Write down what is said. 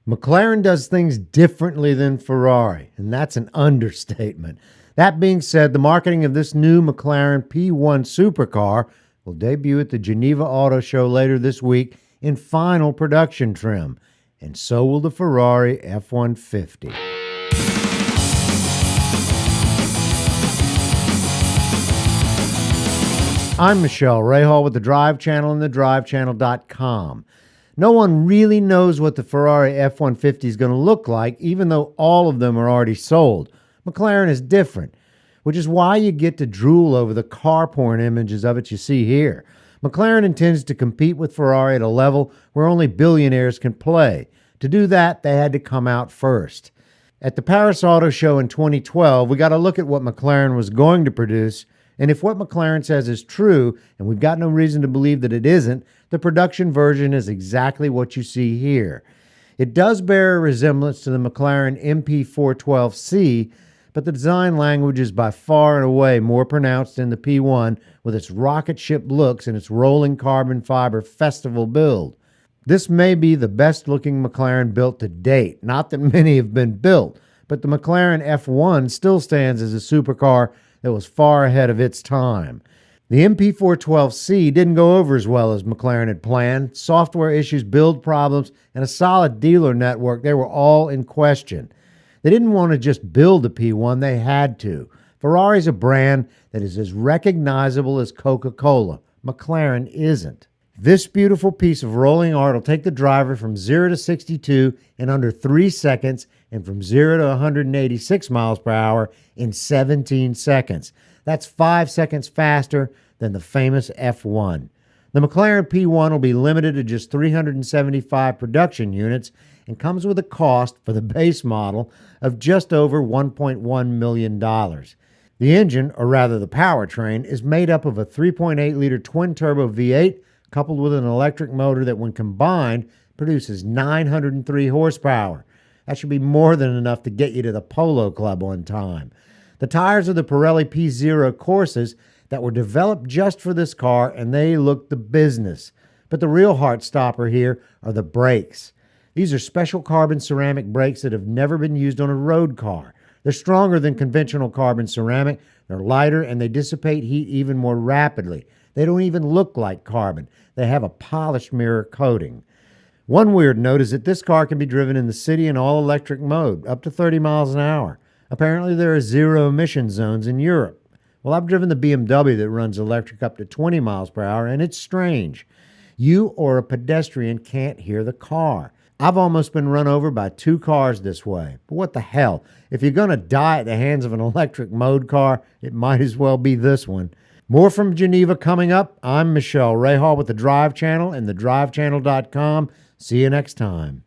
McLaren does things differently than Ferrari, and that's an understatement. That being said, the marketing of this new McLaren P1 Supercar will debut at the Geneva Auto Show later this week in final production trim, and so will the Ferrari F150. I'm Michelle Rahal with the Drive Channel and thedrivechannel.com. No one really knows what the Ferrari F-150 is going to look like, even though all of them are already sold. McLaren is different, which is why you get to drool over the car porn images of it you see here. McLaren intends to compete with Ferrari at a level where only billionaires can play. To do that, they had to come out first. At the Paris Auto Show in 2012, we got to look at what McLaren was going to produce, and if what McLaren says is true, and we've got no reason to believe that it isn't, the production version is exactly what you see here. It does bear a resemblance to the McLaren MP412C, but the design language is by far and away more pronounced in the P1 with its rocket ship looks and its rolling carbon fiber festival build. This may be the best looking McLaren built to date. Not that many have been built, but the McLaren F1 still stands as a supercar that was far ahead of its time. The MP412C didn't go over as well as McLaren had planned. Software issues, build problems, and a solid dealer network, they were all in question. They didn't want to just build a P1, they had to. Ferrari's a brand that is as recognizable as Coca-Cola. McLaren isn't. This beautiful piece of rolling art will take the driver from 0 to 62 in under 3 seconds and from 0 to 186 miles per hour in 17 seconds. That's 5 seconds faster than the famous F1. The McLaren P1 will be limited to just 375 production units and comes with a cost for the base model of just over $1.1 million. The engine, or rather the powertrain, is made up of a 3.8-liter twin-turbo V8 coupled with an electric motor that, when combined, produces 903 horsepower. That should be more than enough to get you to the Polo Club on time. The tires are the Pirelli P0 Corsas that were developed just for this car, and they look the business. But the real heart stopper here are the brakes. These are special carbon ceramic brakes that have never been used on a road car. They're stronger than conventional carbon ceramic, they're lighter, and they dissipate heat even more rapidly. They don't even look like carbon. They have a polished mirror coating. One weird note is that this car can be driven in the city in all-electric mode, up to 30 miles an hour. Apparently there are zero-emission zones in Europe. Well, I've driven the BMW that runs electric up to 20 miles per hour, and it's strange. You or a pedestrian can't hear the car. I've almost been run over by 2 cars this way. But what the hell? If you're going to die at the hands of an electric mode car, it might as well be this one. More from Geneva coming up. I'm Michelle Rahal with the Drive Channel and thedrivechannel.com. See you next time.